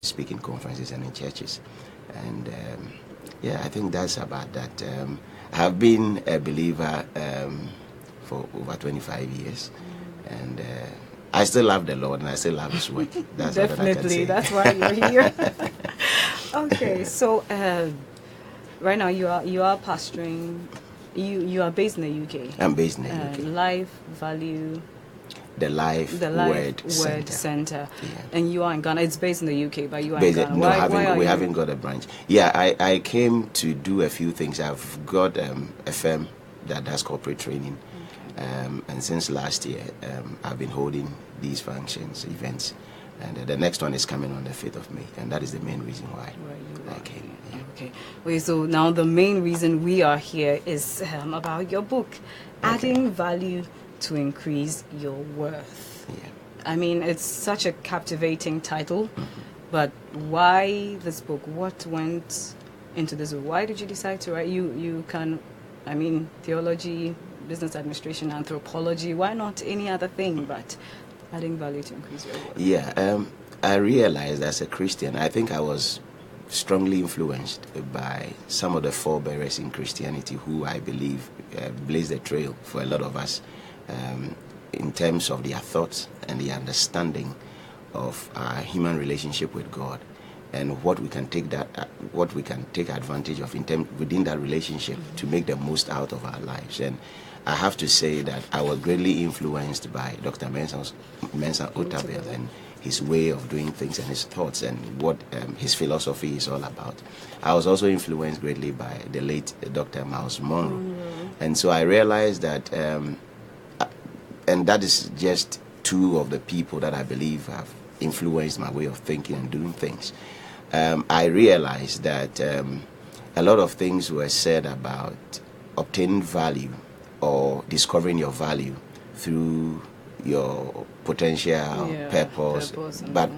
speak in conferences and in churches. And yeah, I think that's about that. I've been a believer for over 25 years, and I still love the Lord and I still love His work. That's all that I can say. Definitely, that's why you're here. Okay, so right now you are pastoring. You are based in the UK. I'm based in the UK. Life Value. The Life Word Center. Yeah. And you are in Ghana. It's based in the UK, but you are based in Ghana. No, we haven't got a branch. Yeah, I came to do a few things. I've got a firm that does corporate training. Okay. And since last year, I've been holding these functions, events. And the next one is coming on the 5th of May. And that is the main reason why I came. Yeah. Okay. Okay, so now the main reason we are here is about your book, Adding Value to Increase Your Worth. Yeah. I mean, it's such a captivating title, but why this book? What went into this book? Why did you decide to write? You can, I mean, theology, business administration, anthropology. Why not any other thing but adding value to increase your worth? Yeah, I realized as a Christian, I think I was strongly influenced by some of the forebearers in Christianity who I believe blazed the trail for a lot of us. In terms of their thoughts and the understanding of our human relationship with God, and what we can take advantage of within that relationship to make the most out of our lives. And I have to say that I was greatly influenced by Dr. Mensah Otabil and his way of doing things and his thoughts and what his philosophy is all about. I was also influenced greatly by the late Dr. Miles Monroe. And so I realized that and that is just two of the people that I believe have influenced my way of thinking and doing things. I realized that a lot of things were said about obtaining value or discovering your value through your potential purpose. But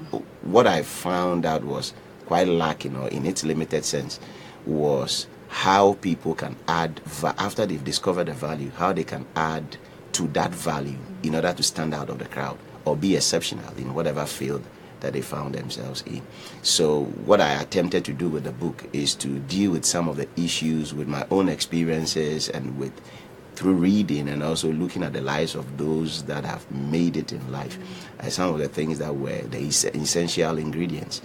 what I found out was quite lacking, or in its limited sense, was how people can add, after they've discovered the value, how they can add to that value in order to stand out of the crowd or be exceptional in whatever field that they found themselves in. So what I attempted to do with the book is to deal with some of the issues with my own experiences and through reading and also looking at the lives of those that have made it in life. Some of the things that were the essential ingredients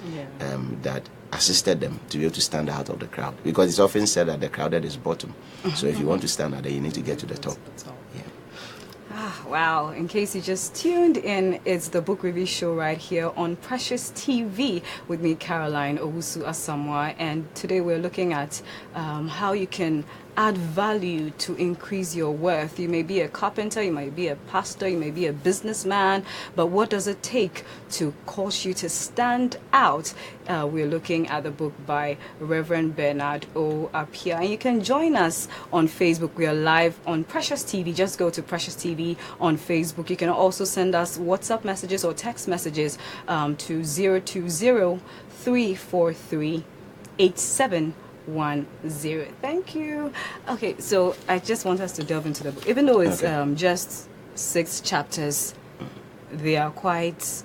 that assisted them to be able to stand out of the crowd. Because it's often said that the crowded is bottom. So if you want to stand out there, you need to get to the top. Yeah. Wow, in case you just tuned in, it's the Book Review Show right here on Precious TV with me, Caroline Owusu Asamoah, and today we're looking at how you can add value to increase your worth. You may be a carpenter, you might be a pastor, you may be a businessman, but what does it take to cause you to stand out? We're looking at the book by Reverend Bernard Appiah, and you can join us on Facebook. We are live on Precious TV. Just go to Precious TV on Facebook. You can also send us WhatsApp messages or text messages to 020-343-8710. Thank you. Okay, so I just want us to delve into the book. Even though it's just 6 chapters, they are quite,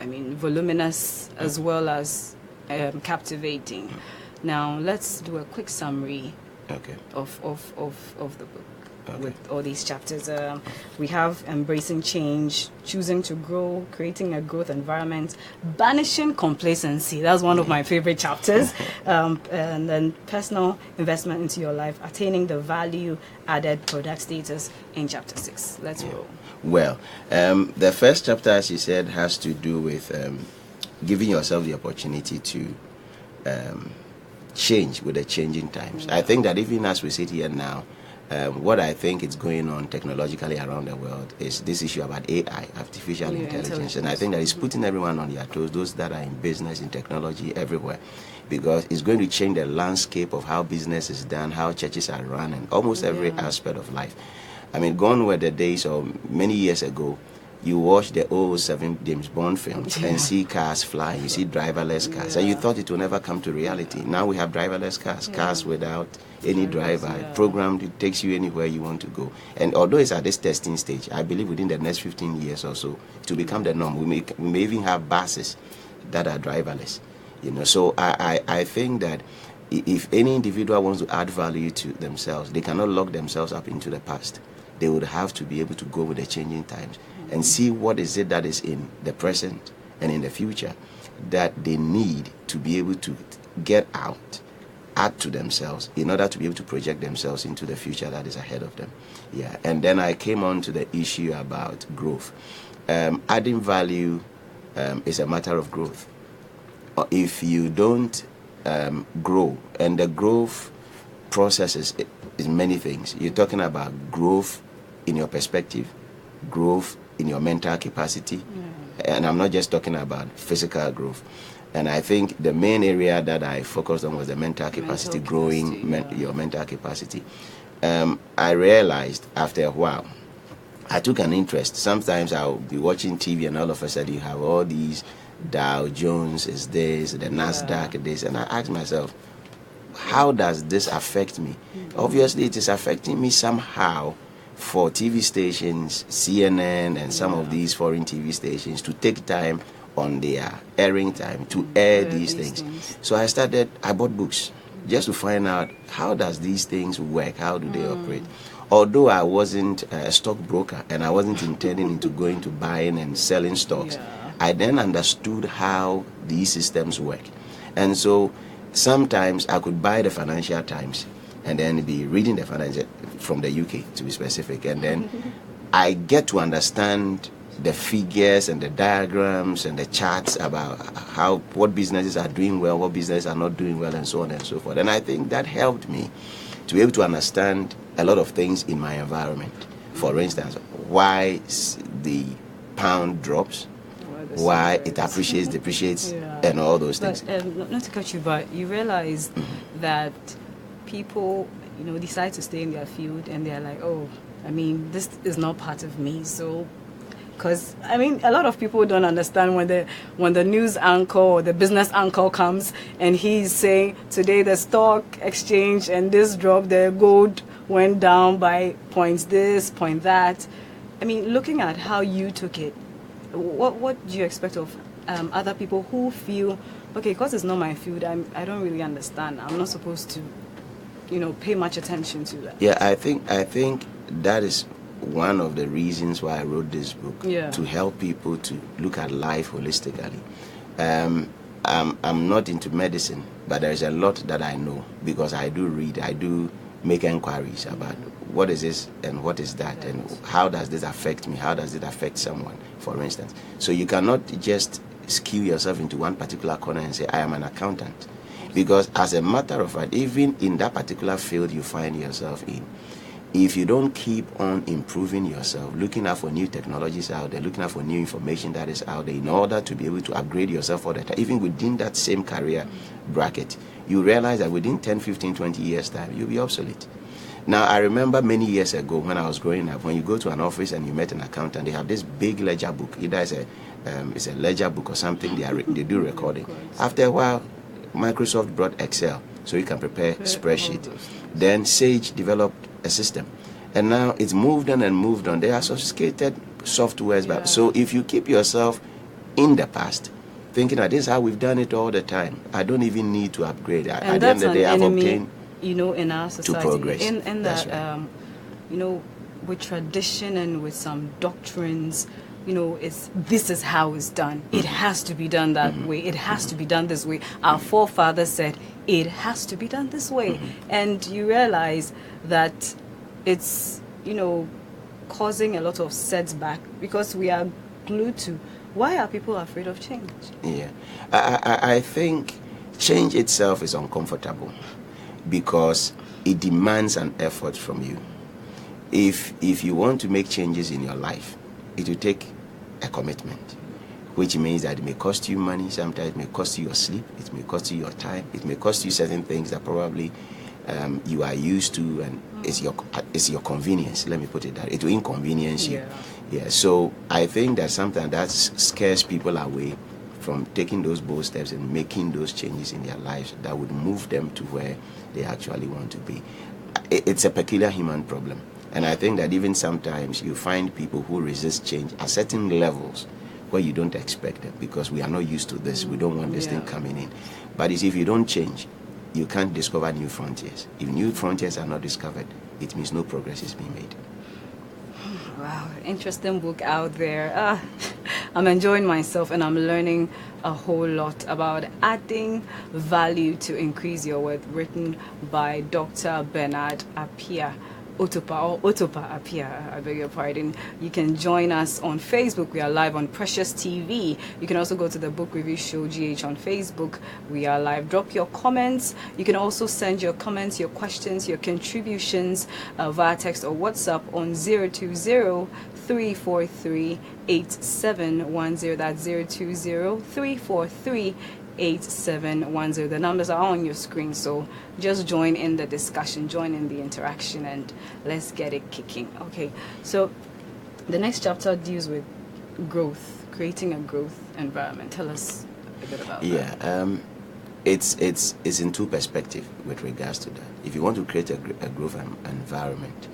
voluminous as well as captivating. Now, let's do a quick summary of the book. With all these chapters, we have embracing change, choosing to grow, creating a growth environment, banishing complacency. That's one of my favorite chapters. And then personal investment into your life, attaining the value-added product status in chapter 6. Let's roll. Well, the first chapter, as you said, has to do with giving yourself the opportunity to change with the changing times. I think that even as we sit here now, what I think is going on technologically around the world is this issue about AI, artificial intelligence. And I think that it's putting everyone on their toes, those that are in business, in technology, everywhere, because it's going to change the landscape of how business is done, how churches are run, and almost every aspect of life. I mean, gone were the days of many years ago, you watch the old 7 James Bond films and see cars fly, you see driverless cars, and you thought it will never come to reality. Now we have driverless cars, cars without any driver, programmed, it takes you anywhere you want to go. And although it's at this testing stage, I believe within the next 15 years or so, to become the norm, we may even have buses that are driverless. So I think that if any individual wants to add value to themselves, they cannot lock themselves up into the past. They would have to be able to go with the changing times and see what is it that is in the present and in the future that they need to be able to get out, add to themselves in order to be able to project themselves into the future that is ahead of them. Yeah, and then I came on to the issue about growth. Adding value is a matter of growth. If you don't grow, and the growth process is many things. You're talking about growth in your perspective, growth in your mental capacity, and I'm not just talking about physical growth. And I think the main area that I focused on was the mental capacity, growing your mental capacity. I realized after a while, I took an interest. Sometimes I'll be watching TV and all of a sudden you have all these Dow Jones is this, the NASDAQ is this, and I asked myself, how does this affect me? Obviously, it is affecting me somehow for TV stations, CNN, and some of these foreign TV stations to take time on their airing time to air these things. So I bought books just to find out how does these things work, how do they operate. Although I wasn't a stockbroker and I wasn't intending into going to buying and selling stocks, I then understood how these systems work. And so sometimes I could buy the Financial Times and then be reading the financial from the UK, to be specific, and then I get to understand the figures and the diagrams and the charts about what businesses are doing well, what businesses are not doing well, and so on and so forth. And I think that helped me to be able to understand a lot of things in my environment. For instance, why the pound drops, why it appreciates, depreciates, and all those things. But, not to cut you, but you realize that people, decide to stay in their field, and they're like, oh, this is not part of me, so. Because a lot of people don't understand when the news anchor or the business anchor comes and he's saying today the stock exchange and this drop, the gold went down by points this, point that. Looking at how you took it, what do you expect of other people who feel, okay, because it's not my field, I don't really understand. I'm not supposed to, pay much attention to that. Yeah, I think that is one of the reasons why I wrote this book, to help people to look at life holistically. I'm not into medicine, but there is a lot that I know because I do read, I do make inquiries about what is this and what is that, and how does this affect me, how does it affect someone, for instance. So you cannot just skew yourself into one particular corner and say, I am an accountant. Because as a matter of fact, even in that particular field you find yourself in, if you don't keep on improving yourself, looking out for new technologies out there, looking out for new information that is out there in order to be able to upgrade yourself all the time, even within that same career bracket, you realize that within 10, 15, 20 years' time, you'll be obsolete. Now, I remember many years ago when I was growing up, when you go to an office and you met an accountant, they have this big ledger book. Either it's a ledger book or something, they do recording. After a while, Microsoft brought Excel, so you can prepare spreadsheet. Then Sage developed a system, and now it's moved on and moved on. There are sophisticated softwares, so if you keep yourself in the past, thinking that this is how we've done it all the time, I don't even need to upgrade. At the end of the day, I've obtained, in our society, to progress. In that, right. With tradition and with some doctrines, this is how it's done. It has to be done that way. It has to be done this way. Our forefathers said it has to be done this way. And you realize that it's, causing a lot of setback because we are glued to, why are people afraid of change? Yeah. I think change itself is uncomfortable because it demands an effort from you. If you want to make changes in your life, it will take a commitment, which means that it may cost you money, sometimes it may cost you your sleep, it may cost you your time, it may cost you certain things that probably you are used to, and it's your convenience, let me put it that. It will inconvenience you. Yeah. So I think that sometimes that scares people away from taking those bold steps and making those changes in their lives that would move them to where they actually want to be. It's a peculiar human problem. And I think that even sometimes you find people who resist change at certain levels where you don't expect them, because we are not used to this. We don't want this thing coming in. But it's if you don't change, you can't discover new frontiers. If new frontiers are not discovered, it means no progress is being made. Wow, interesting book out there. I'm enjoying myself, and I'm learning a whole lot about adding value to increase your worth, written by Dr. Bernard Appiah. Otopa Appiah, I beg your pardon. You can join us on Facebook. We are live on Precious TV. You can also go to the Book Review Show GH on Facebook. We are live. Drop your comments. You can also send your comments, your questions, your contributions via text or WhatsApp on 020-343-8710. That's 020-343-8710. The numbers are on your screen, so just join in the discussion, join in the interaction, and let's get it kicking. Okay, so the next chapter deals with growth, creating a growth environment. Tell us a bit about that. It's in two perspectives with regards to that. If you want to create a growth environment,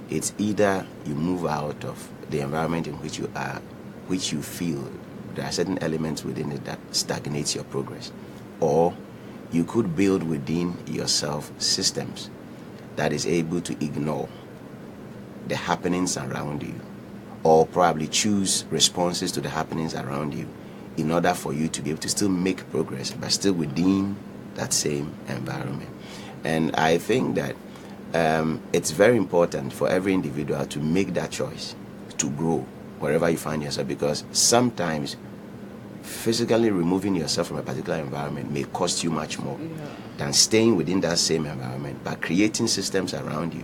it's either you move out of the environment in which you are, which you feel there are certain elements within it that stagnates your progress, or you could build within yourself systems that is able to ignore the happenings around you, or probably choose responses to the happenings around you in order for you to be able to still make progress, but still within that same environment. And I think that it's very important for every individual to make that choice to grow wherever you find yourself, because sometimes physically removing yourself from a particular environment may cost you much more than staying within that same environment, but creating systems around you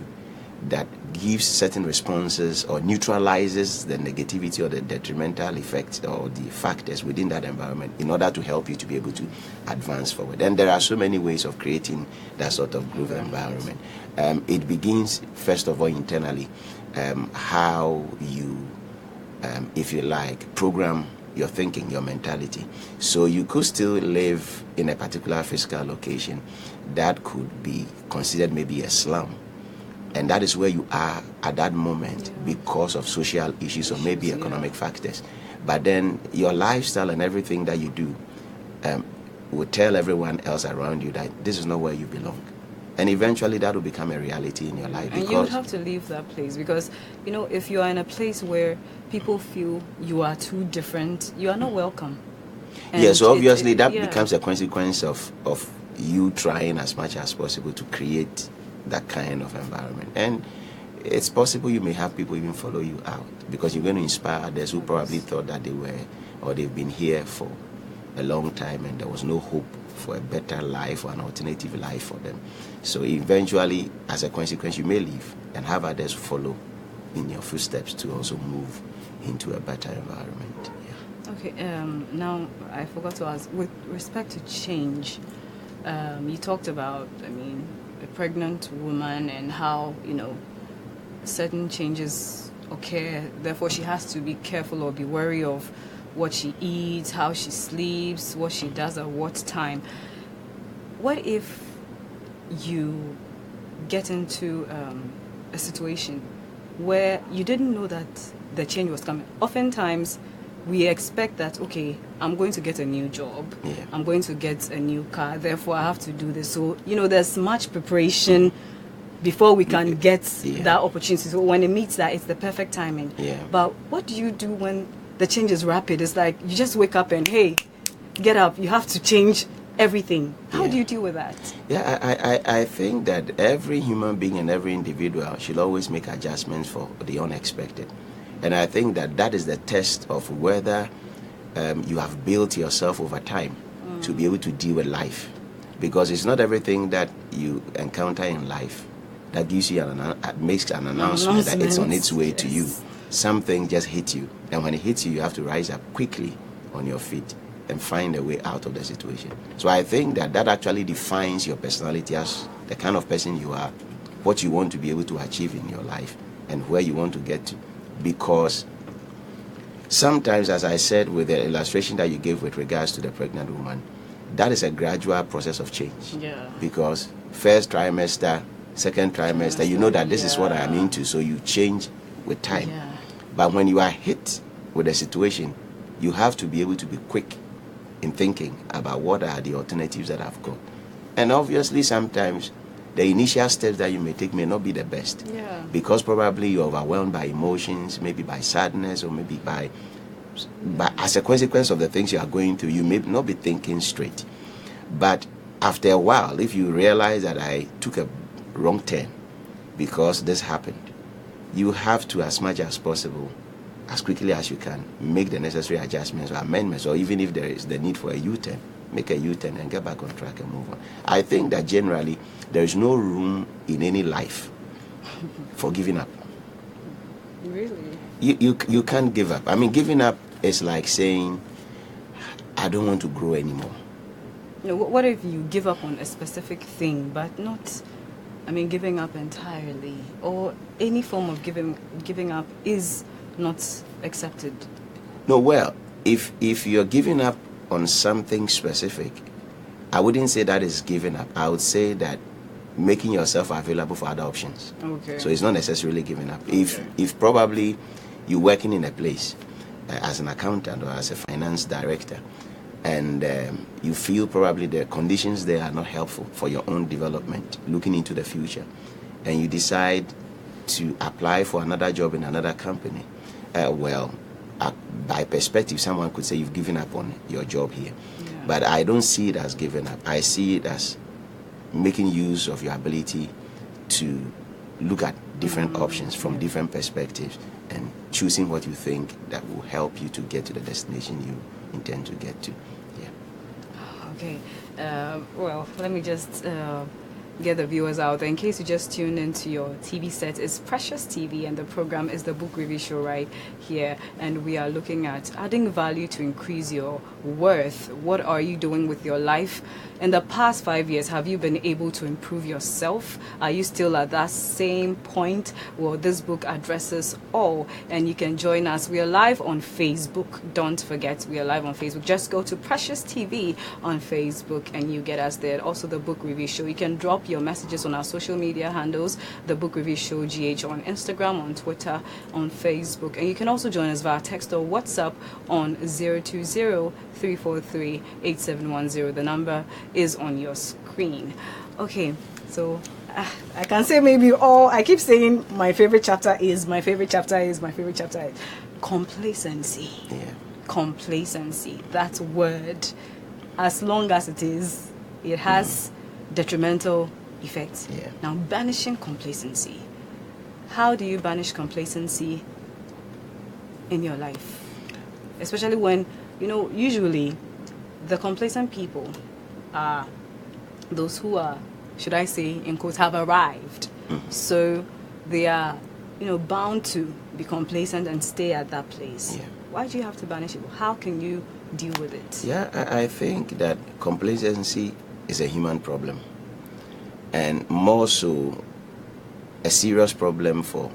that gives certain responses or neutralizes the negativity or the detrimental effects or the factors within that environment in order to help you to be able to advance forward. And there are so many ways of creating that sort of growth environment. It begins, first of all, internally, how you if you like, program your thinking, your mentality. So you could still live in a particular physical location that could be considered maybe a slum, and that is where you are at that moment because of social issues or maybe economic factors. But then your lifestyle and everything that you do will tell everyone else around you that this is not where you belong. And eventually that will become a reality in your life. And you would have to leave that place, because, you know, if you are in a place where people feel you are too different, you are not welcome. And so obviously that becomes a consequence of you trying as much as possible to create that kind of environment. And it's possible you may have people even follow you out, because you're going to inspire others who probably thought that they were, or they've been here for a long time and there was no hope for a better life or an alternative life for them. So eventually, as a consequence, you may leave and have others follow in your footsteps to also move into a better environment. Okay, now I forgot to ask, with respect to change, you talked about, a pregnant woman and how, certain changes occur, therefore she has to be careful or be wary of what she eats, how she sleeps, what she does at what time. What if you get into a situation where you didn't know that the change was coming? Oftentimes, we expect that, okay, I'm going to get a new job, I'm going to get a new car, therefore I have to do this. So, there's much preparation before we can get that opportunity. So when it meets that, it's the perfect timing. But what do you do when the change is rapid? It's like you just wake up and, hey, get up, you have to change everything. How do you deal with that? I think that every human being and every individual should always make adjustments for the unexpected. And I think that is the test of whether you have built yourself over time to be able to deal with life. Because it's not everything that you encounter in life that gives you makes an announcement that it's on its way to you. Something just hits you, and when it hits you, you have to rise up quickly on your feet and find a way out of the situation. So I think that actually defines your personality as the kind of person you are, what you want to be able to achieve in your life, and where you want to get to. Because sometimes, as I said with the illustration that you gave with regards to the pregnant woman, that is a gradual process of change. Because first trimester, second trimester, you know that this is what I am into, so you change with time. But when you are hit with a situation, you have to be able to be quick in thinking about what are the alternatives that I've got. And obviously, sometimes the initial steps that you may take may not be the best. Yeah. Because probably you're overwhelmed by emotions, maybe by sadness, or maybe by as a consequence of the things you are going through, you may not be thinking straight. But after a while, if you realize that I took a wrong turn because this happened, you have to, as much as possible, as quickly as you can, make the necessary adjustments or amendments, or even if there is the need for a U-turn, make a U-turn and get back on track and move on. I think that generally there is no room in any life for giving up. Really? You can't give up. I mean, giving up is like saying, I don't want to grow anymore. You know, what if you give up on a specific thing, but not, giving up entirely, or any form of giving up is not accepted? No, well, if you're giving up on something specific, I wouldn't say that is giving up. I would say that making yourself available for other options. Okay. So it's not necessarily giving up. Okay. If probably you're working in a place as an accountant or as a finance director, and you feel probably the conditions there are not helpful for your own development, looking into the future, and you decide to apply for another job in another company, by perspective, someone could say you've given up on your job here. Yeah. But I don't see it as giving up. I see it as making use of your ability to look at different options from different perspectives and choosing what you think that will help you to get to the destination you intend to get to. Yeah. Okay. Well, let me just get the viewers out there. In case you just tuned into your TV set, it's Precious TV, and the program is the Book Review Show right here. And we are looking at adding value to increase your worth. What are you doing with your life? In the past 5 years, have you been able to improve yourself? Are you still at that same point? Well, this book addresses all, and you can join us. We are live on Facebook. Don't forget, we are live on Facebook. Just go to Precious TV on Facebook and you get us there. Also, the Book Review Show. You can drop your messages on our social media handles, the Book Review Show GH, on Instagram, on Twitter, on Facebook. And you can also join us via text or WhatsApp on 020-343-8710. The number is on your screen. Okay, so I can say maybe I keep saying my favorite chapter is complacency. Yeah. Complacency, that word, as long as it is, it has detrimental effects. Yeah. Now, banishing complacency. How do you banish complacency in your life? Especially when, usually the complacent people are those who are, should I say, in quotes, have arrived. So they are, bound to be complacent and stay at that place. Yeah. Why do you have to banish it? How can you deal with it? Yeah, I think that complacency is a human problem, and more so a serious problem for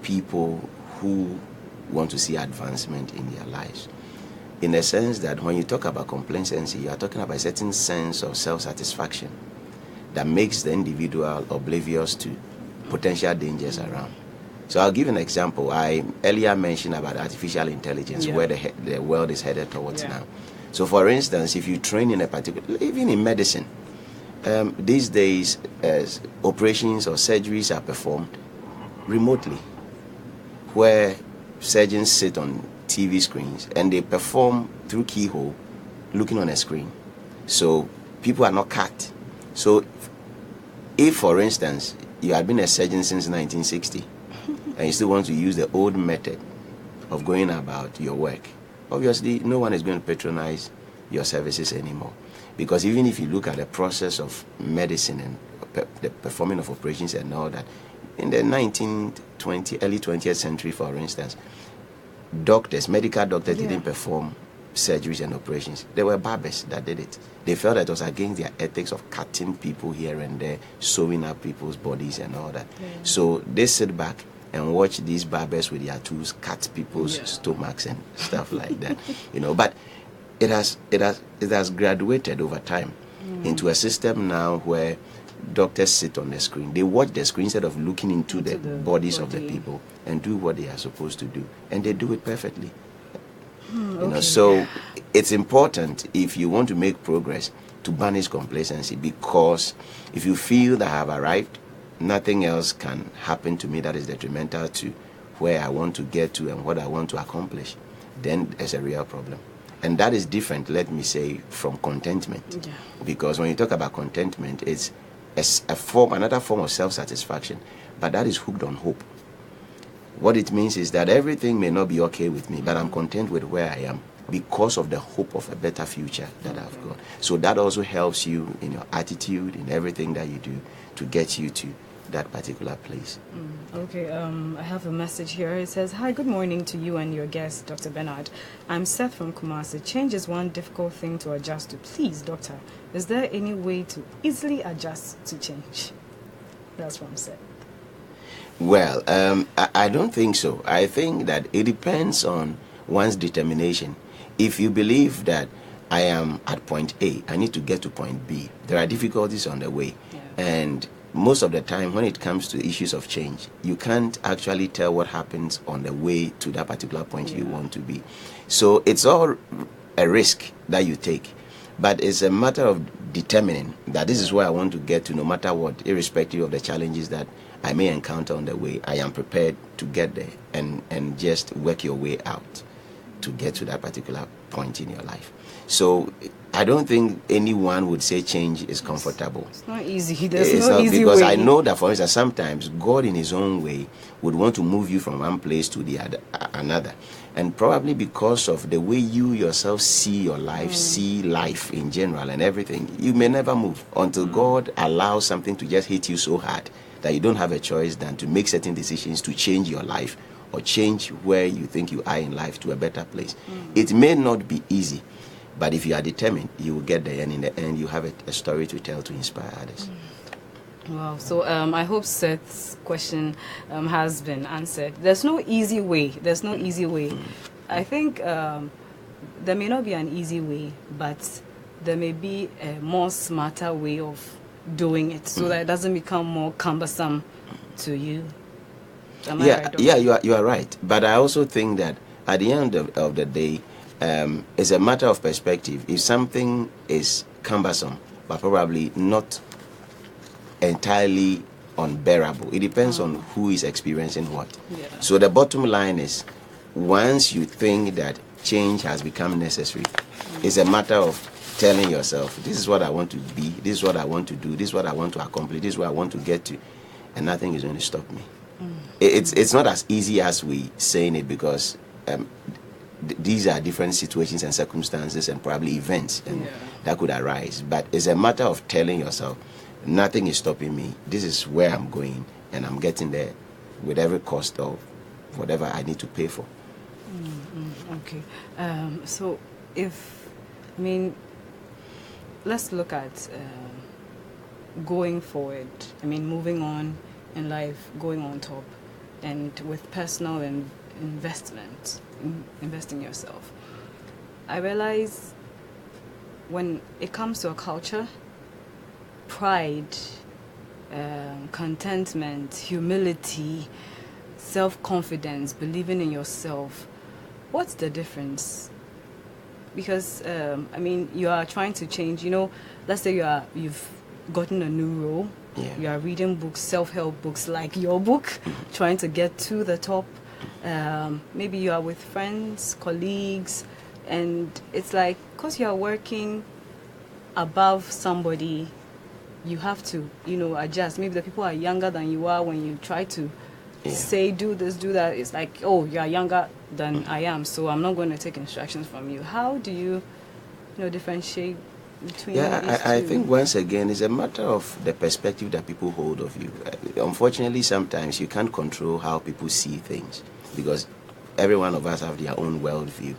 people who want to see advancement in their lives. In the sense that when you talk about complacency, you are talking about a certain sense of self-satisfaction that makes the individual oblivious to potential dangers around. So I'll give an example. I earlier mentioned about artificial intelligence, where the world is headed towards now. So for instance, if you train in a particular, even in medicine, these days operations or surgeries are performed remotely, where surgeons sit on TV screens and they perform through keyhole looking on a screen. So people are not cut. So if, for instance, you had been a surgeon since 1960 and you still want to use the old method of going about your work, obviously no one is going to patronize your services anymore. Because even if you look at the process of medicine and the performing of operations and all that, in the early 20th century, for instance, medical doctors didn't perform surgeries and operations. There were barbers that did it. They felt that it was against their ethics of cutting people here and there, sewing up people's bodies and all that. Yeah. So they sit back and watch these barbers with their tools cut people's stomachs and stuff like that. But it has graduated over time into a system now where doctors sit on the screen. They watch the screen instead of looking into the bodies of the people and do what they are supposed to do. And they do it perfectly. You know, so it's important if you want to make progress to banish complacency, because if you feel that I have arrived, nothing else can happen to me that is detrimental to where I want to get to and what I want to accomplish, then there's a real problem. And that is different, let me say, from contentment. Yeah. Because when you talk about contentment, it's another form of self-satisfaction, but that is hooked on hope. What it means is that everything may not be okay with me, but I'm content with where I am because of the hope of a better future that I've got. So that also helps you in your attitude, in everything that you do, to get you to that particular place. Okay, I have a message here. It says, "Hi, good morning to you and your guest, Dr. Bernard. I'm Seth from Kumasi. Change is one difficult thing to adjust to. Please, doctor, is there any way to easily adjust to change?" That's from Seth. Well, I don't think so. I think that it depends on one's determination. If you believe that I am at point A, I need to get to point B, there are difficulties on the way. Yeah. And most of the time when it comes to issues of change, you can't actually tell what happens on the way to that particular point you want to be. So it's all a risk that you take. But it's a matter of determining that this is where I want to get to, no matter what, irrespective of the challenges that I may encounter on the way. I am prepared to get there and just work your way out to get to that particular point in your life. So I don't think anyone would say change is comfortable. It's not easy. There's It's no not, easy because way. I know that, for instance, sometimes God in his own way would want to move you from one place to the other, another. And probably because of the way you yourself see your life, see life in general and everything, you may never move until God allows something to just hit you so hard that you don't have a choice than to make certain decisions to change your life or change where you think you are in life to a better place. It may not be easy, but if you are determined, you will get there, and in the end, you have a story to tell to inspire others. Wow. So I hope Seth's question has been answered. There's no easy way. There's no easy way. I think there may not be an easy way, but there may be a more smarter way of doing it, so that it doesn't become more cumbersome to you. Am I right, Doctor? You are right. But I also think that at the end of the day, it's a matter of perspective. If something is cumbersome, but probably not entirely unbearable, it depends on who is experiencing what. Yeah. So the bottom line is, once you think that change has become necessary, it's a matter of telling yourself, this is what I want to be, this is what I want to do, this is what I want to accomplish, this is where I want to get to, and nothing is going to stop me. It's not as easy as we saying it, because these are different situations and circumstances and probably events that could arise. But it's a matter of telling yourself, nothing is stopping me. This is where I'm going, and I'm getting there with every cost of whatever I need to pay for. Okay. So let's look at going forward. Moving on in life, going on top, and with personal and investment, investing yourself. I realize when it comes to a culture, pride, contentment, humility, self-confidence, believing in yourself, what's the difference? Because you are trying to change. Let's say you've gotten a new role. Yeah. You are reading books, self-help books like your book, trying to get to the top. Maybe you are with friends, colleagues, and it's like, because you are working above somebody, you have to, adjust. Maybe the people are younger than you are. When you try to say, do this, do that, it's like, oh, you are younger than I am, so I'm not going to take instructions from you. How do you, differentiate between these I two? think once again, it's a matter of the perspective that people hold of you. Unfortunately, sometimes you can't control how people see things, because every one of us have their own worldview.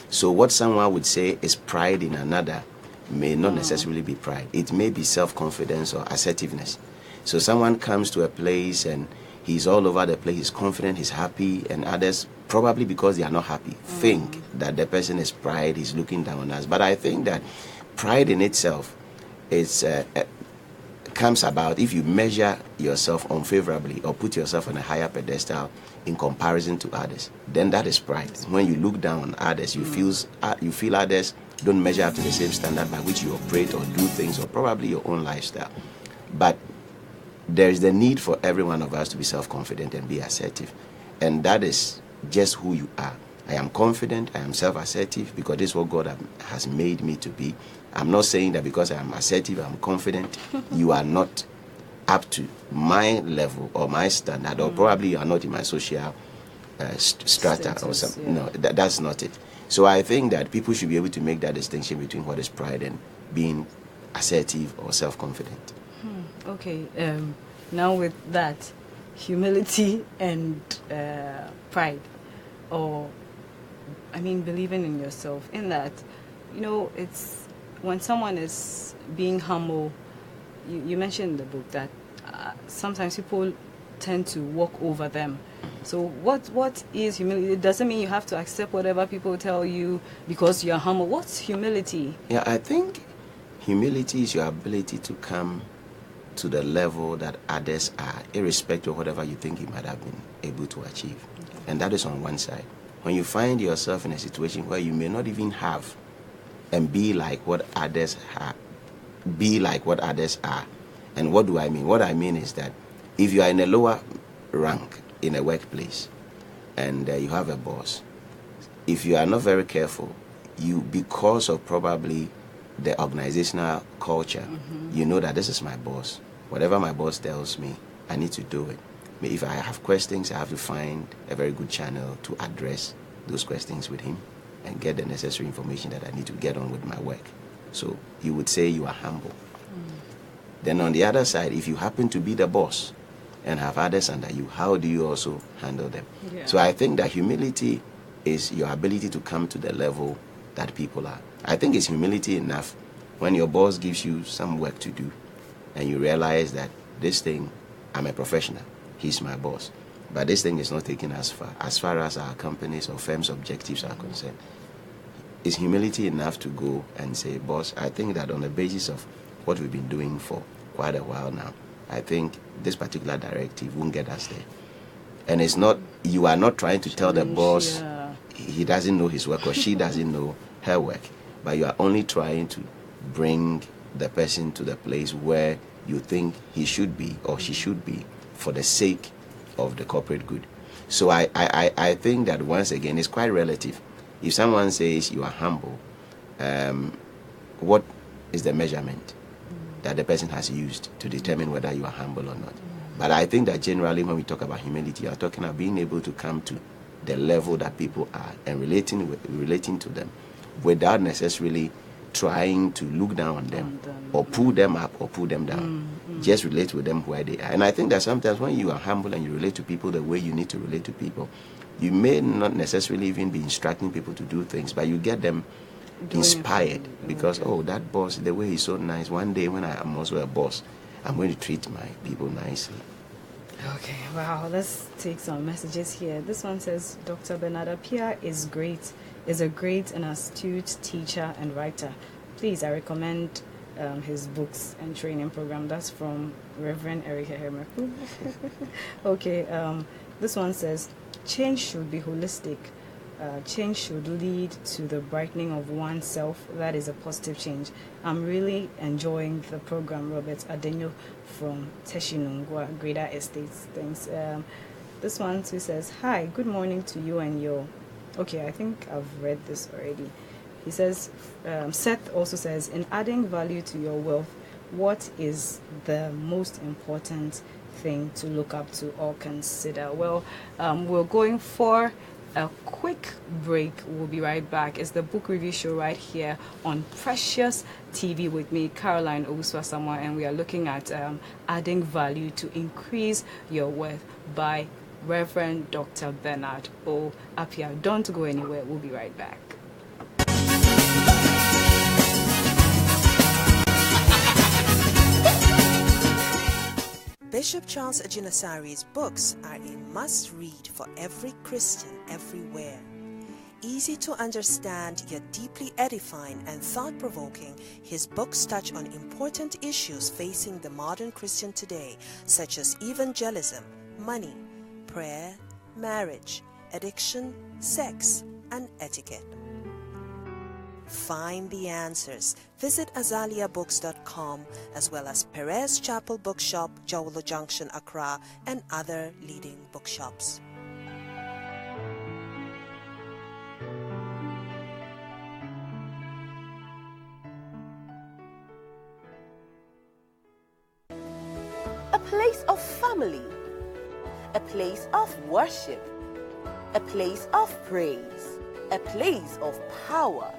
So what someone would say is pride in another may not necessarily be pride. It may be self-confidence or assertiveness. So someone comes to a place and he's all over the place, he's confident, he's happy, and others, probably because they are not happy, think that the person is pride, he's looking down on us. But I think that pride in itself is comes about if you measure yourself unfavorably or put yourself on a higher pedestal in comparison to others. Then that is pride. When you look down on others, you feel others don't measure up to the same standard by which you operate or do things, or probably your own lifestyle. But there is the need for every one of us to be self-confident and be assertive. And that is just who you are. I am confident, I am self-assertive because this is what God has made me to be. I'm not saying that because I am assertive, I'm confident, you are not up to my level or my standard, or probably you are not in my social strata or something. Yeah. No, that's not it. So I think that people should be able to make that distinction between what is pride and being assertive or self-confident. Okay, now with that, humility and pride, or believing in yourself, in that, it's when someone is being humble. You mentioned in the book that sometimes people tend to walk over them. So what is humility? It doesn't mean you have to accept whatever people tell you because you're humble. What's humility? Yeah, I think humility is your ability to come to the level that others are, irrespective of whatever you think you might have been able to achieve. Okay. And that is on one side. When you find yourself in a situation where you may not even have and be like what others are. And what do I mean? What I mean is that if you are in a lower rank in a workplace and you have a boss, if you are not very careful, because of probably the organizational culture, you know that this is my boss. Whatever my boss tells me, I need to do it. If I have questions, I have to find a very good channel to address those questions with him and get the necessary information that I need to get on with my work. So you would say you are humble. Then on the other side, if you happen to be the boss and have others under you, how do you also handle them? Yeah. So I think that humility is your ability to come to the level that people are. I think it's humility enough when your boss gives you some work to do and you realize that this thing, I'm a professional, he's my boss, but this thing is not taking us as far as our company's or firm's objectives are concerned. Is humility enough to go and say, boss, I think that on the basis of what we've been doing for quite a while now, I think this particular directive won't get us there. And it's not, you are not trying to tell the boss he doesn't know his work or she doesn't know her work, but you are only trying to bring the person to the place where you think he should be or she should be for the sake of the corporate good. So I think that once again, it's quite relative. If someone says you are humble, what is the measurement that the person has used to determine whether you are humble or not? But I think that generally when we talk about humility, you are talking about being able to come to the level that people are and relating to them without necessarily trying to look down on them or pull them up or pull them down. Just relate with them where they are. And I think that sometimes when you are humble and you relate to people the way you need to relate to people, you may not necessarily even be instructing people to do things, but you get them inspired because, that boss, the way he's so nice. One day when I am also a boss, I'm going to treat my people nicely. Okay, wow, let's take some messages here. This one says, Dr. Bernard Appiah is a great and astute teacher and writer. Please, I recommend his books and training program. That's from Reverend Eric Hemeku. Okay, this one says, change should be holistic. Change should lead to the brightening of oneself. That is a positive change. I'm really enjoying the program. Robert Adenyo from Teshinungwa, Greater Estates. Thanks. This one too says, hi, good morning to you and your... Okay, I think I've read this already. He says, Seth also says, in adding value to your wealth, what is the most important thing to look up to or consider? Well, we're going for a quick break. We'll be right back. It's the book review show right here on Precious TV with me, Caroline Owusu-Asamoah, and we are looking at adding value to increase your worth by Reverend Dr. Bernard Appiah. Don't go anywhere. We'll be right back. Bishop Charles Ajinasari's books are a must-read for every Christian everywhere. Easy to understand yet deeply edifying and thought-provoking, his books touch on important issues facing the modern Christian today, such as evangelism, money, prayer, marriage, addiction, sex, and etiquette. Find the answers. Visit azaliabooks.com as well as Perez Chapel Bookshop, Jawolo Junction, Accra, and other leading bookshops. A place of family, a place of worship, a place of praise, a place of power,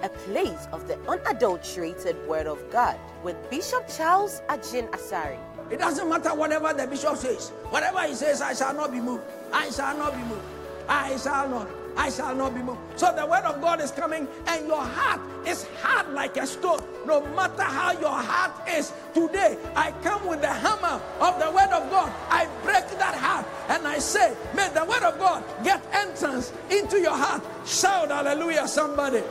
a place of the unadulterated Word of God with Bishop Charles Ajin Asari. It doesn't matter whatever the bishop says. Whatever he says, I shall not be moved. I shall not be moved. I shall not be moved. So the word of God is coming and your heart is hard like a stone. No matter how your heart is today, I come with the hammer of the word of God. I break that heart and I say, may the word of God get entrance into your heart. Shout hallelujah, somebody.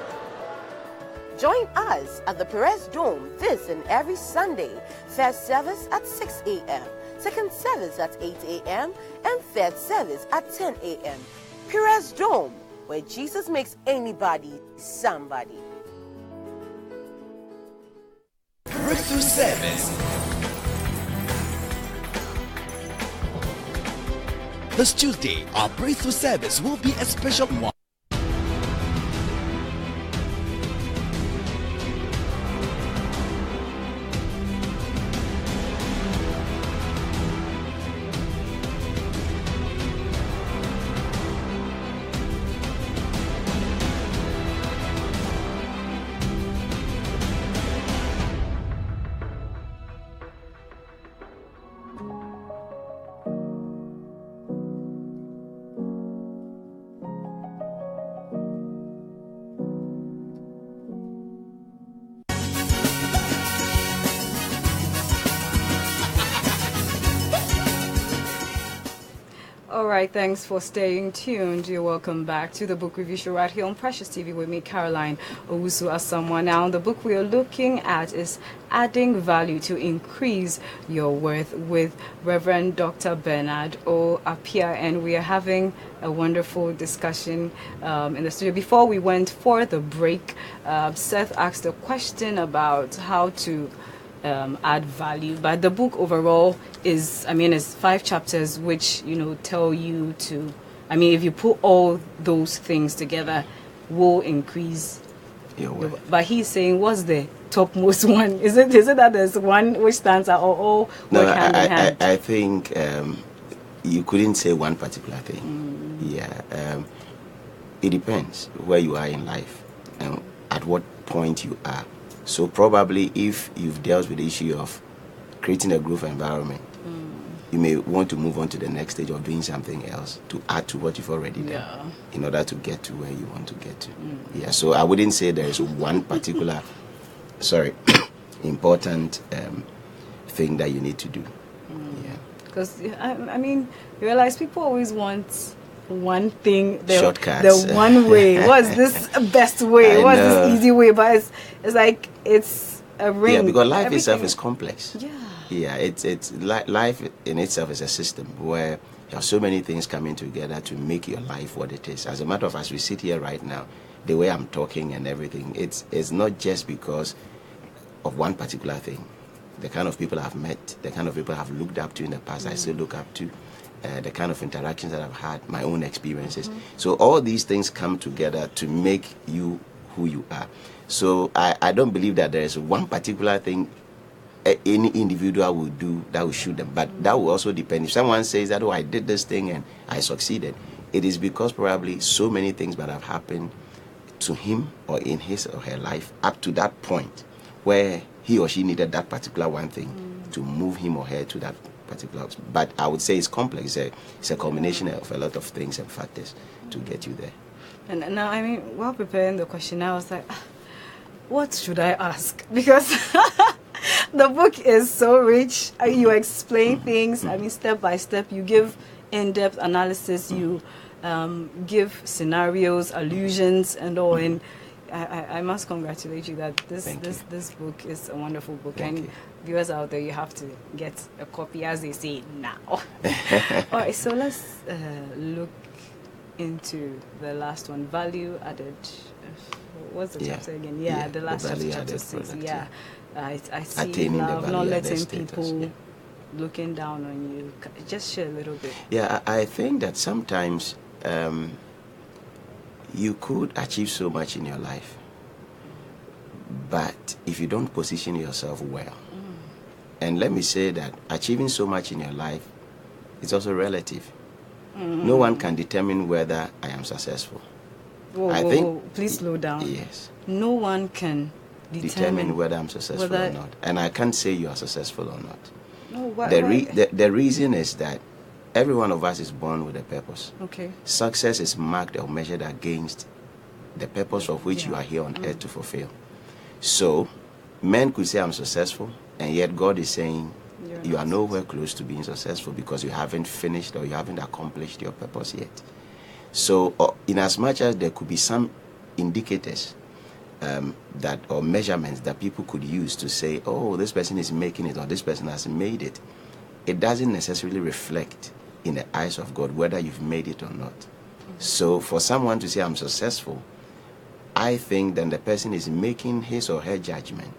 Join us at the Perez Dome this and every Sunday. First service at 6 a.m., second service at 8 a.m., and third service at 10 a.m. Perez Dome, where Jesus makes anybody somebody. Breakthrough service. This Tuesday, our breakthrough service will be a special one. All right, thanks for staying tuned. You're welcome back to the Book Review Show right here on Precious TV with me, Caroline Owusu Asamoah. Now, the book we are looking at is Adding Value to Increase Your Worth with Reverend Dr. Bernard Appiah, and we are having a wonderful discussion in the studio. Before we went for the break, Seth asked a question about how to add value, but the book overall is, it's 5 chapters which tell you to, if you put all those things together, will increase your worth. But he's saying, what's the topmost one? Is it that there's one which stands out, or all work hand in hand? I think you couldn't say one particular thing. Yeah, it depends where you are in life and at what point you are. So probably if you've dealt with the issue of creating a growth environment, you may want to move on to the next stage of doing something else to add to what you've already done in order to get to where you want to get to. Yeah, so I wouldn't say there is one particular, important thing that you need to do. Yeah. Because, you realize people always want one thing, shortcuts. The one way. What's this best way? What's this easy way? But it's like it's a ring. Yeah, because life itself is complex. Yeah, it's life in itself is a system where there are so many things coming together to make your life what it is. As a matter of fact, as we sit here right now, the way I'm talking and everything, it's not just because of one particular thing. The kind of people I've met, the kind of people I've looked up to in the past, I still look up to. The kind of interactions that I've had, my own experiences. So all these things come together to make you who you are. So I don't believe that there is one particular thing any individual will do that will shoot them. But that will also depend. If someone says that, I did this thing and I succeeded, it is because probably so many things that have happened to him or in his or her life up to that point where he or she needed that particular one thing to move him or her to that particular. But I would say it's complex. It's a combination of a lot of things and factors to get you there. And now, while preparing the question, I was like, what should I ask? Because the book is so rich. You explain things, step by step. You give in-depth analysis. You give scenarios, allusions, and all. And I must congratulate you that this book is a wonderful book. Thank and you. viewers out there, you have to get a copy, as they say now. All right, so let's look into the last one, value added. What's the chapter again? Yeah, the last chapter, chapter 6. Yeah, I see Attaining love, the not value letting added people status, looking down on you. Just share a little bit. Yeah, I think that sometimes you could achieve so much in your life, but if you don't position yourself well, and let me say that achieving so much in your life is also relative. No one can determine whether I am successful. Whoa, please slow down. Yes. No one can Determine whether I'm successful or not. And I can't say you are successful or not. No, why? The reason is that every one of us is born with a purpose. Okay. Success is marked or measured against the purpose of which you are here on earth to fulfill. So, men could say I'm successful, and yet God is saying you are nowhere close to being successful because you haven't finished or you haven't accomplished your purpose yet. So, in as much as there could be some indicators that or measurements that people could use to say, oh, this person is making it or this person has made it, it doesn't necessarily reflect in the eyes of God whether you've made it or not. So for someone to say I'm successful, I think then the person is making his or her judgment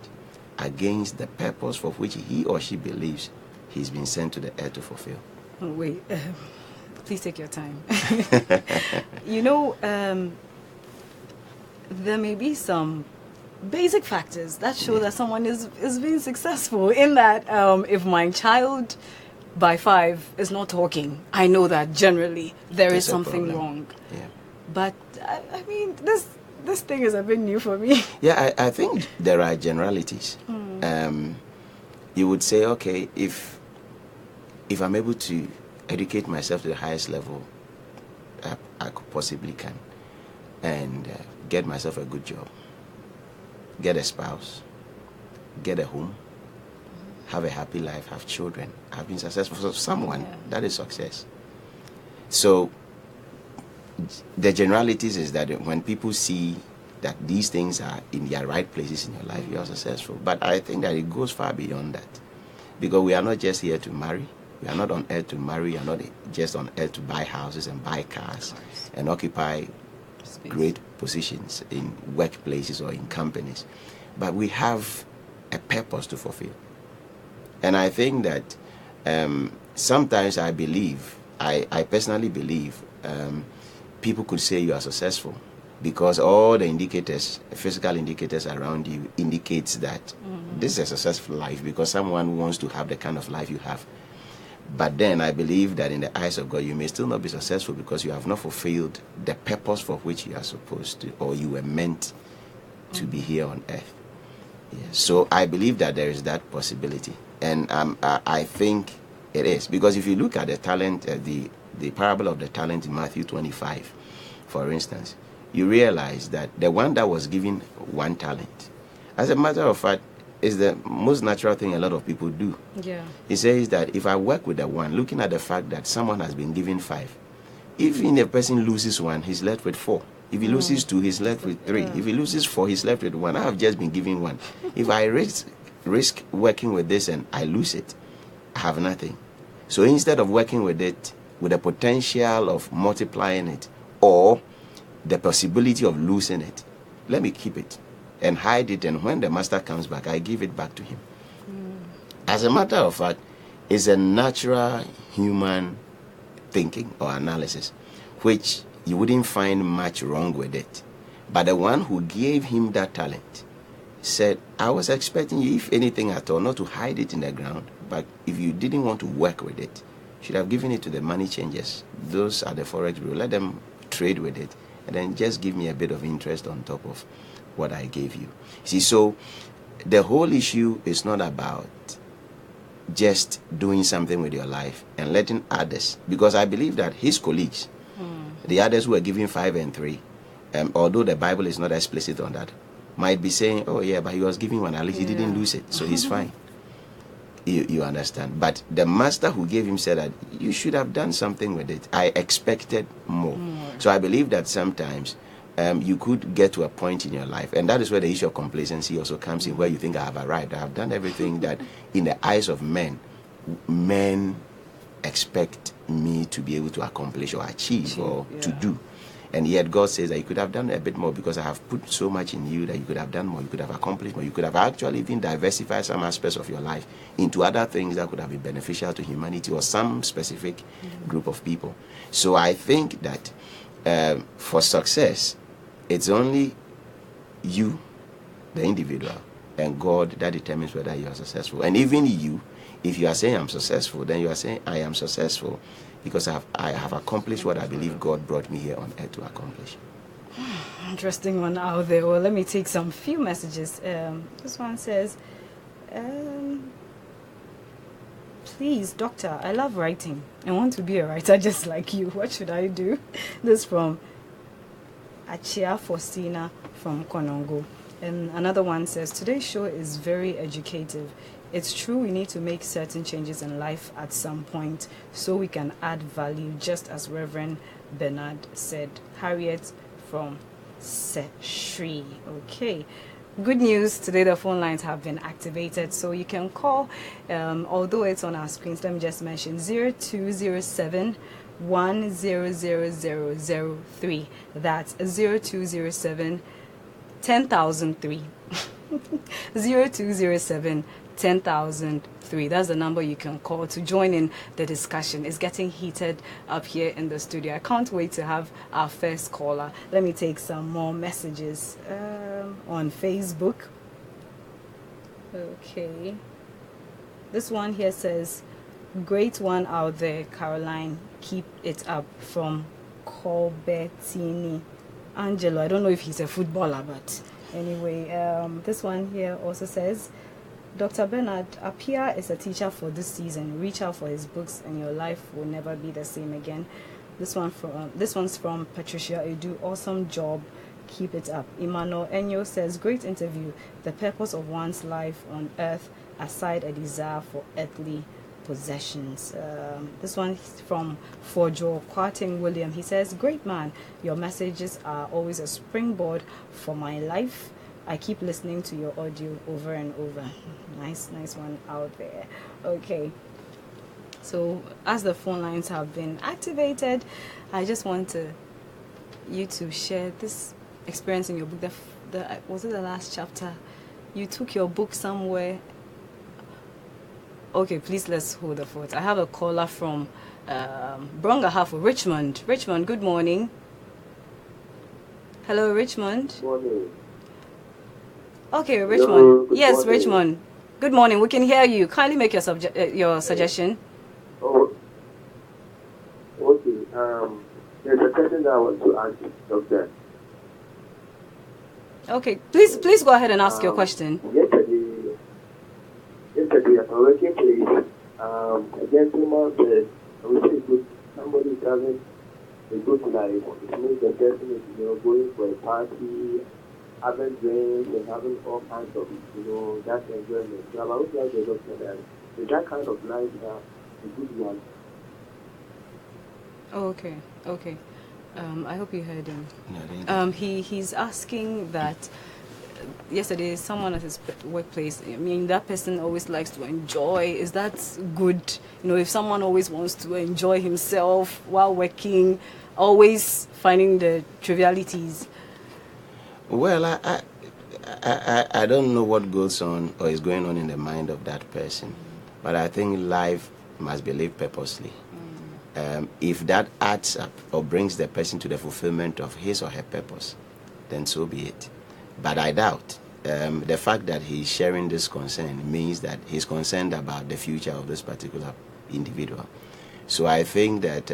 against the purpose for which he or she believes he's been sent to the earth to fulfill. Oh, wait, please take your time. You know, there may be some basic factors that show that someone is being successful in that if my child by 5 is not talking, I know that generally there is something wrong. Yeah. But I mean, this thing is a bit new for me. Yeah, I think there are generalities. You would say, okay, if I'm able to educate myself to the highest level I could possibly can, and get myself a good job, get a spouse, get a home, have a happy life, have children, have been successful for someone, that is success. So the generalities is that when people see that these things are in their right places in your life, you are successful. But I think that it goes far beyond that, because we are not just here to marry. We are not on earth to marry. We are not just on earth to buy houses and buy cars and occupy great positions in workplaces or in companies. But we have a purpose to fulfill. And I think that sometimes I personally believe people could say you are successful because all the indicators, physical indicators around you indicates that this is a successful life because someone wants to have the kind of life you have. But then I believe that in the eyes of God, you may still not be successful because you have not fulfilled the purpose for which you are supposed to, or you were meant to be here on earth. Yeah. So I believe that there is that possibility. And I think it is. Because if you look at the talent, the parable of the talent in Matthew 25, for instance, you realize that the one that was given 1 talent, as a matter of fact, is the most natural thing a lot of people do. Yeah. He says that if I work with the 1, looking at the fact that someone has been given 5, if a person loses 1, he's left with 4. If he loses 2, he's left with 3. If he loses 4, he's left with 1. I have just been given 1. If I risk working with this and I lose it, I have nothing. So instead of working with it with the potential of multiplying it or the possibility of losing it, let me keep it and hide it, and when the master comes back, I give it back to him. As a matter of fact, it's a natural human thinking or analysis, which you wouldn't find much wrong with it. But the one who gave him that talent said, I was expecting you, if anything at all, not to hide it in the ground, but if you didn't want to work with it, you should have given it to the money changers. Those are the forex bureau. Let them trade with it, and then just give me a bit of interest on top of what I gave you. See, so the whole issue is not about just doing something with your life and letting others, because I believe that his colleagues, the others who are giving 5 and 3, although the Bible is not explicit on that, might be saying, oh yeah, but he was giving 1, at least he didn't lose it, so he's fine. You understand? But the master who gave him said that you should have done something with it. I expected more. So I believe that sometimes you could get to a point in your life, and that is where the issue of complacency also comes in, where you think I have arrived, I have done everything that in the eyes of men expect me to be able to accomplish or achieve or to do. And yet God says that you could have done a bit more, because I have put so much in you that you could have done more, you could have accomplished more, you could have actually even diversified some aspects of your life into other things that could have been beneficial to humanity or some specific group of people. So I think that for success, it's only you, the individual, and God that determines whether you are successful. And even you, if you are saying I'm successful, then you are saying I am successful because I have accomplished what I believe God brought me here on earth to accomplish. Interesting one out there. Well, let me take some few messages. This one says, please, doctor, I love writing. I want to be a writer just like you. What should I do? This from Appiah Faustina from Konongo. And another one says, today's show is very educative. It's true we need to make certain changes in life at some point so we can add value, just as Reverend Bernard said. Harriet from Seshri. Okay. Good news, today the phone lines have been activated, so you can call, although it's on our screens. Let me just mention 0207 100003. That's 0207 10003. 0207 10003. That's the number you can call to join in the discussion. It's getting heated up here in the studio. I can't wait to have our first caller. Let me take some more messages on Facebook. Okay. This one here says, great one out there, Caroline. Keep it up, from Colbertini. Angelo, I don't know if he's a footballer, but anyway, this one here also says, Dr. Bernard Appiah is a teacher for this season. Reach out for his books and your life will never be the same again. This one's from Patricia Edu. Awesome job. Keep it up. Emmanuel Enyo says, great interview. The purpose of one's life on earth aside a desire for earthly possessions. This one is from Forjo Kwarting William. He says, great man. Your messages are always a springboard for my life. I keep listening to your audio over and over. Nice one out there. Okay. So as the phone lines have been activated, I just want you to share this experience in your book. Was it the last chapter? You took your book somewhere. Okay, please let's hold the fort. I have a caller from Brongahafu, Richmond. Richmond, good morning. Hello, Richmond. Good morning. Okay, Richmond. Hello, Yes, morning. Richmond. Good morning. We can hear you. Kindly make your suggestion. Oh, okay. There's a question that I want to ask you, Doctor. Okay, please go ahead and ask your question. Yesterday at a working place, a gentleman said, I would say somebody is having a good life. It means the person is, going for a party, having drinks and having all kinds of, that enjoyment. So I would like to doctor that is that kind of life a good one? Oh, okay. I hope you heard him. No, He's asking that yesterday someone at his workplace, I mean, that person always likes to enjoy. Is that good? If someone always wants to enjoy himself while working, always finding the trivialities. Well, I don't know what goes on or is going on in the mind of that person, but I think life must be lived purposely. If that adds up or brings the person to the fulfillment of his or her purpose, then so be it. But I doubt. The fact that he's sharing this concern means that he's concerned about the future of this particular individual. So I think that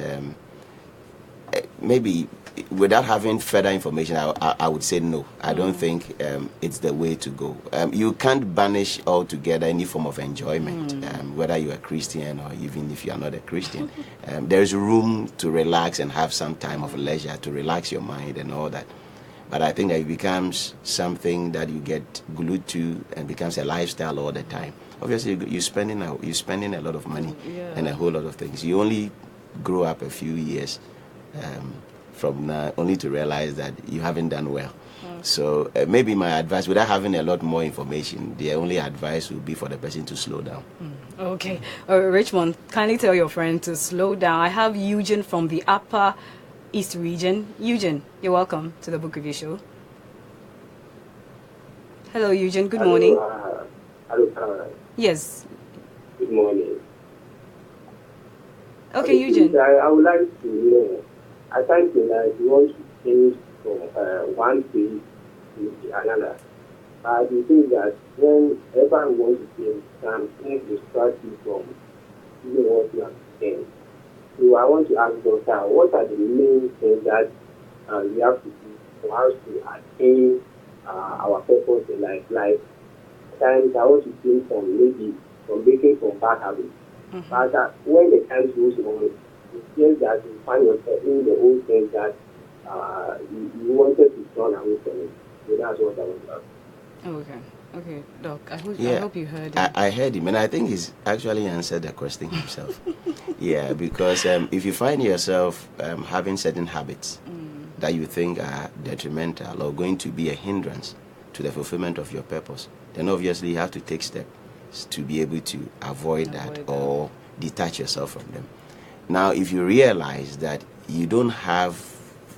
maybe without having further information, I would say no. I don't think it's the way to go. You can't banish altogether any form of enjoyment, whether you're a Christian or even if you are not a Christian. There's room to relax and have some time of leisure to relax your mind and all that. But I think that it becomes something that you get glued to and becomes a lifestyle all the time. obviously you're spending a lot of money and a whole lot of things. You only grow up a few years from now, only to realize that you haven't done well. So maybe my advice, without having a lot more information, the only advice would be for the person to slow down. Okay. Richmond, kindly tell your friend to slow down. I have Eugene from the Upper East region. Eugene, you're welcome to the Book Review Show. Hello, Eugene. Good morning. Hello, Caroline. Yes. Good morning. Okay, Eugene. I would like to know, I think that you want to change from one page to another. The thing is that whenever I want to change, something distracts you from even what you are saying. So I want to ask Doctor, what are the main things that we have to do for us to attain our purpose in life? Like, times I want to change from breaking from bad habits. But when the time goes on, it's just that you find yourself in the old things that you wanted to turn away from it. So that's what I want to ask. Okay, Doc. I hope you heard him. I heard him, and I think he's actually answered the question himself. Yeah, because if you find yourself having certain habits that you think are detrimental or going to be a hindrance to the fulfillment of your purpose, then obviously you have to take steps to be able to avoid that or detach yourself from them. Now, if you realize that you don't have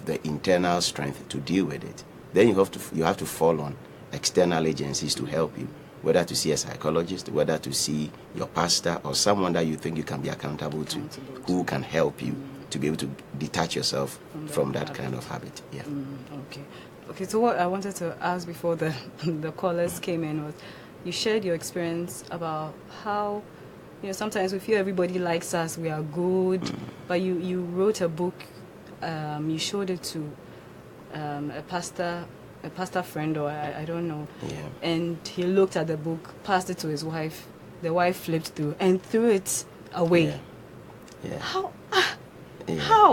the internal strength to deal with it, then you have to fall on external agencies to help you, whether to see a psychologist, whether to see your pastor or someone that you think you can be accountable to, who can help you to be able to detach yourself from that kind of habit. Yeah. Okay. So what I wanted to ask before the callers came in was, you shared your experience about how, sometimes we feel everybody likes us, we are good, but you wrote a book, you showed it to a pastor friend, or I don't know, and he looked at the book, passed it to his wife, the wife flipped through and threw it away. How?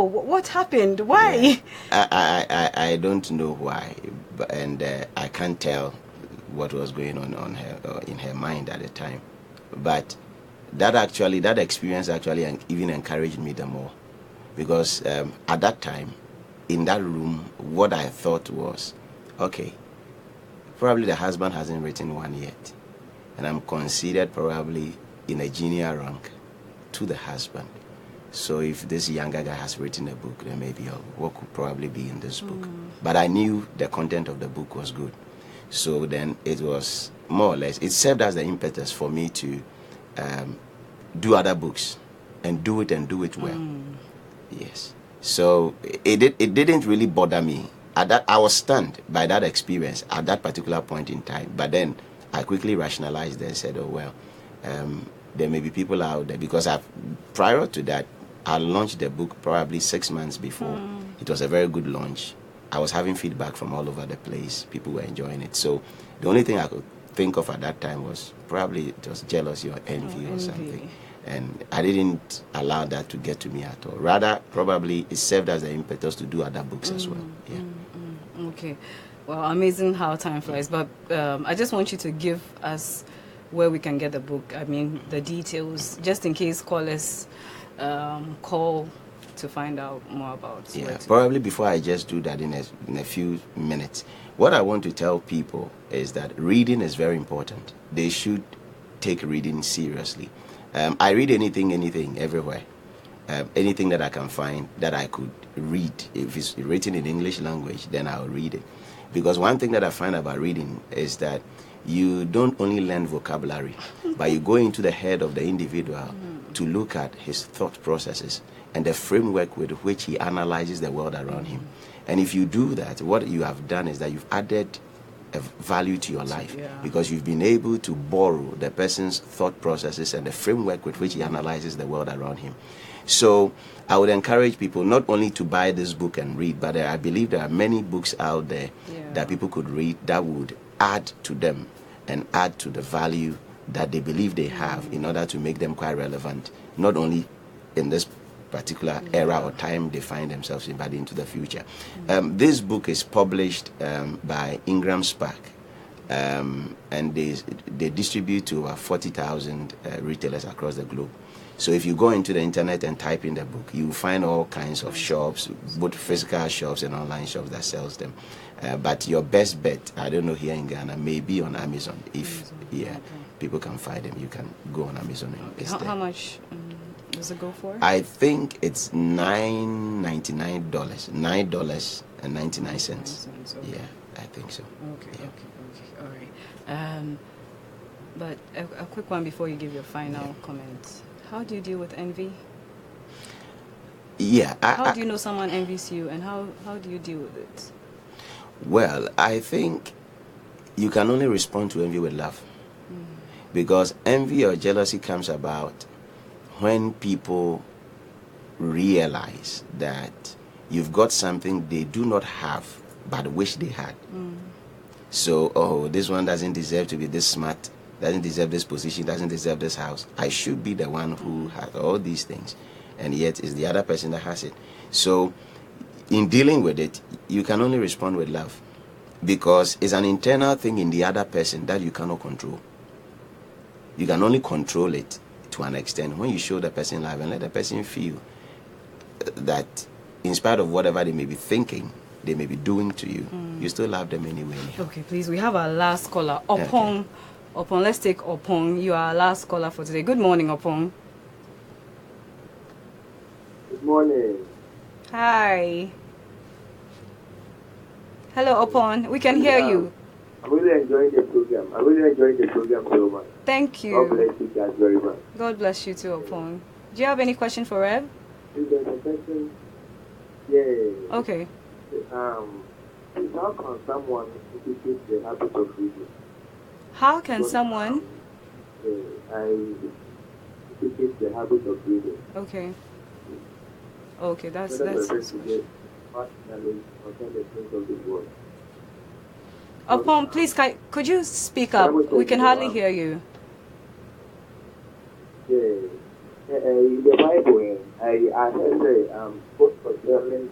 What happened? Why? I don't know why, and I can't tell what was going on her in her mind at the time, but that experience actually even encouraged me the more, because at that time in that room, what I thought was, okay, probably the husband hasn't written one yet, and I'm considered probably in a junior rank to the husband. So if this younger guy has written a book, then maybe what could probably be in this book. But I knew the content of the book was good. So then it was more or less, it served as the impetus for me to do other books and do it well. Yes. So it didn't really bother me. I was stunned by that experience at that particular point in time. But then I quickly rationalized and said, oh, well, there may be people out there, because prior to that, I launched the book probably 6 months before. It was a very good launch. I was having feedback from all over the place. People were enjoying it. So the only thing I could think of at that time was probably it was jealousy or envy or something. And I didn't allow that to get to me at all. Rather, probably it served as an impetus to do other books as well. Yeah. Okay. Well, amazing how time flies. But I just want you to give us where we can get the book. I mean, the details, just in case callers call to find out more about it. Yeah, probably before I just do that in a few minutes, what I want to tell people is that reading is very important. They should take reading seriously. I read anything, everywhere. Anything that I can find that I could read. If it's written in English language, then I'll read it. Because one thing that I find about reading is that you don't only learn vocabulary, but you go into the head of the individual to look at his thought processes and the framework with which he analyzes the world around him. And if you do that, what you have done is that you've added a value to your life, because you've been able to borrow the person's thought processes and the framework with which he analyzes the world around him. So I would encourage people not only to buy this book and read, but I believe there are many books out there that people could read that would add to them and add to the value that they believe they have in order to make them quite relevant, not only in this particular era or time they find themselves in, but into the future. This book is published by Ingram Spark. and they distribute to over 40,000 retailers across the globe. So if you go into the internet and type in the book, you will find all kinds of shops, both physical shops and online shops that sells them. But your best bet, I don't know here in Ghana, may be on Amazon. If people can find them, you can go on Amazon and it's there. How much does it go for? I think it's $9.99, $9.99. Okay. Yeah, I think so. Okay, all right. But a quick one before you give your final comments. How do you deal with envy? Yeah. How do you know someone envies you, and how do you deal with it? Well, I think you can only respond to envy with love. Because envy or jealousy comes about when people realize that you've got something they do not have but wish they had. So, oh, this one doesn't deserve to be this smart, doesn't deserve this position, doesn't deserve this house. I should be the one who has all these things, and yet it's the other person that has it. So in dealing with it, you can only respond with love, because it's an internal thing in the other person that you cannot control. You can only control it to an extent when you show the person love and let the person feel that in spite of whatever they may be thinking, they may be doing to you, you still love them anyway. Okay, please, we have our last caller. Opong, let's take Opong. You are our last caller for today. Good morning, Opong. Good morning. Hi. Hello, Opong. We can hear you. I'm really enjoying the program so much. Thank you. God bless you guys very much. God bless you too, Opong. Do you have any question for Rev? Is there a question? Yeah. Okay. How can someone educate the habit of reading? How can someone? Educate the habit of reading. Okay. Okay, that's Knowledge concerning the things of this world. Opong, please, could you speak up? We can hardly hear you. Yeah. In the Bible, I heard both concerning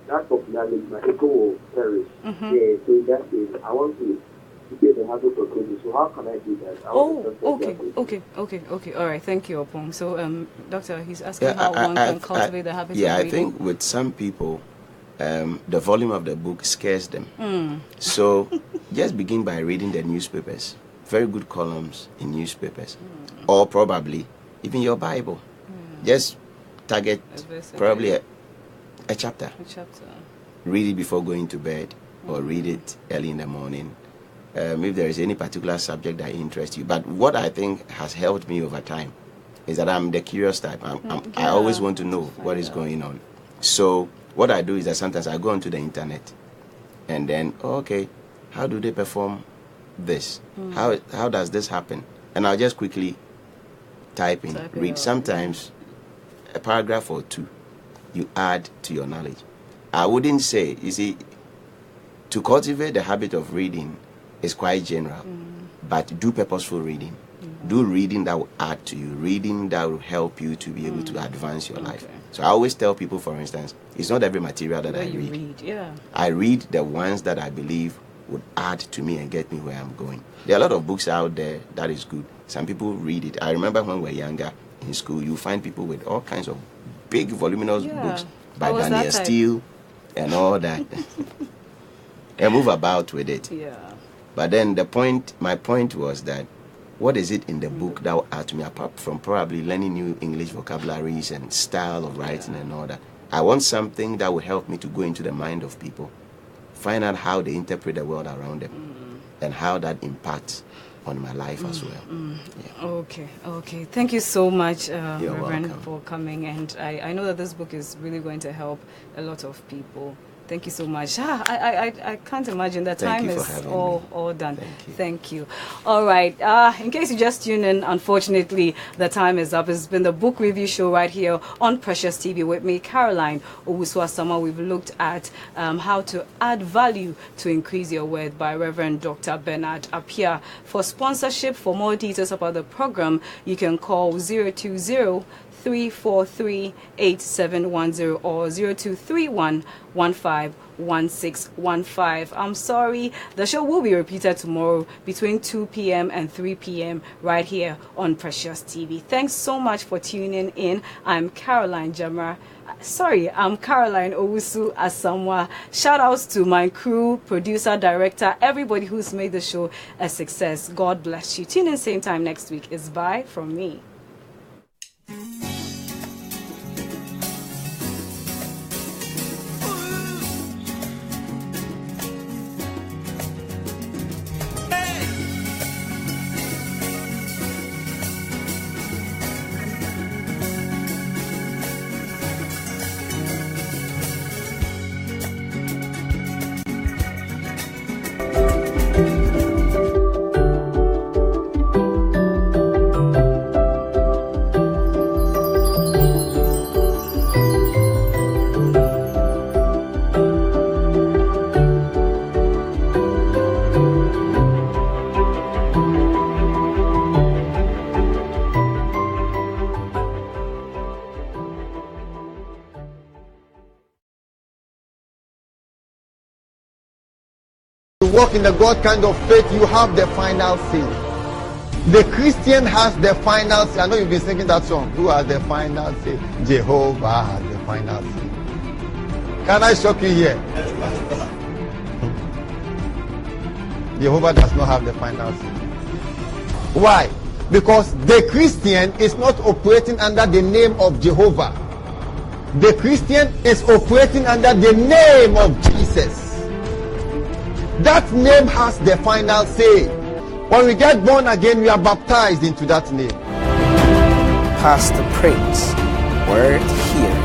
that of knowledge, my ego will perish. Yeah, so in that case, I want to get the habit of reading. So how can I do that? Okay. All right, thank you, Opong. So, doctor, he's asking how one can cultivate the habit of reading. Yeah, I think with some people, the volume of the book scares them. So just begin by reading the newspapers. Very good columns in newspapers, or probably even your Bible. Just target probably a chapter. Read it before going to bed, or read it early in the morning. If there is any particular subject that interests you. But what I think has helped me over time is that I'm the curious type. I always want to know what is going on. So what I do is that sometimes I go onto the internet and then, okay, how do they perform this? How does this happen? And I'll just quickly type in, read. Sometimes a paragraph or two you add to your knowledge. I wouldn't say, you see, to cultivate the habit of reading is quite general, but do purposeful reading. Do reading that will add to you, reading that will help you to be able to advance your life. So I always tell people, for instance, it's not every material that I read. I read the ones that I believe would add to me and get me where I'm going. There are a lot of books out there that is good. Some people read it. I remember when we were younger in school, you find people with all kinds of big voluminous books by Daniel Steele and all that. And move about with it. But then my point was that what is it in the book that will add to me, apart from probably learning new English vocabularies and style of writing and all that? I want something that will help me to go into the mind of people, find out how they interpret the world around them, and how that impacts on my life as well. Okay. Thank you so much, Reverend, for coming. And I know that this book is really going to help a lot of people. Thank you so much. I can't imagine that time is all done. Thank you. All right. In case you just tuned in, unfortunately, the time is up. It's been the book review show right here on Precious TV with me, Caroline Owusu-Asamoah. We've looked at how to add value to increase your worth by Reverend Dr. Bernard Appiah. For sponsorship, for more details about the program, you can call 020 0234387110 or 0231151615. I'm sorry, the show will be repeated tomorrow between 2 p.m. and 3 p.m. right here on Precious TV. Thanks so much for tuning in. I'm Caroline Owusu Asamoah. Shout outs to my crew, producer, director, everybody who's made the show a success. God bless you. Tune in same time next week. It's bye from me. Walk in the God kind of faith, you have the final say. The Christian has the final say. I know you've been singing that song. Who has the final say? Jehovah has the final say. Can I shock you here? Jehovah does not have the final say. Why? Because the Christian is not operating under the name of Jehovah. The Christian is operating under the name of Jesus. That name has the final say. When we get born again, we are baptized into that name. Pastor Prince, word here.